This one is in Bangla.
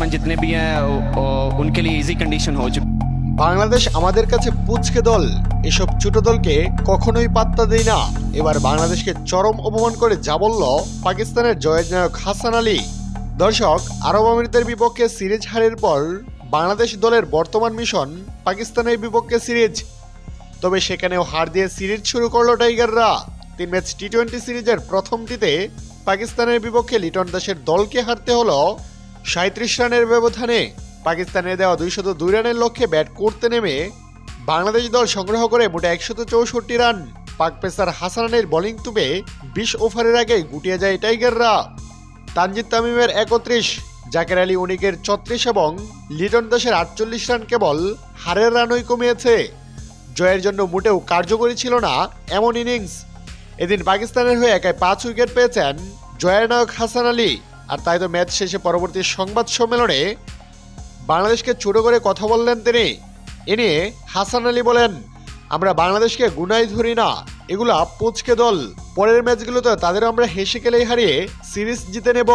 बैट्समैन जितने भी हैं उनके लिए इजी कंडीशन हो चुकी। বাংলাদেশ আমাদের কাছে পুচকে দল, এসব ছোট দলকে কখনোই পাত্তা দেয় না। এবার বাংলাদেশকে চরম অপমান করে যা বলল পাকিস্তানের জয়ের নায়ক হাসান আলী। দর্শক, আরব আমিরাতের বিপক্ষে সিরিজ হারের পর বাংলাদেশ দলের বর্তমান মিশন পাকিস্তানের বিপক্ষে সিরিজ। তবে সেখানেও হার দিয়ে সিরিজ শুরু করলো টাইগাররা। 3 ম্যাচ টি-20 সিরিজের প্রথমটিতে পাকিস্তানের বিপক্ষে লিটন দাসের দলকে হারতে হলো 37 রানের ব্যবধানে। পাকিস্তানের দেওয়া 202 রানের লক্ষ্যে ব্যাট করতে নেমে বাংলাদেশ দল সংগ্রহ করে মোট 164 রান। পাক পেসার হাসান আলীর বোলিং তুপে 20 ওভারের আগে গুটিয়ে যায় টাইগাররা। তানজিদ তামিমের 31, জাকের আলী অনিকের 34 এবং লিটন দাসের 48 রান কেবল হারের রানই কমিয়েছে। জয়ের জন্য মোটেও কার্যকরী ছিল না এমন ইনিংস। এদিন পাকিস্তানের হয়ে একাই 5 উইকেট পেয়েছেন জয়ের নায়ক হাসান আলী। আর তাই তো ম্যাচ শেষে পরবর্তী সংবাদ সম্মেলনে বাংলাদেশকে ছোট করে কথা বললেন তিনি। এ নিয়ে হাসান আলী বলেন, আমরা বাংলাদেশকে গুনাই ধরি না, এগুলা পুচকে দল। পরের ম্যাচগুলোতে তাদের আমরা হেসে খেলেই হারিয়ে সিরিজ জিতে নেব।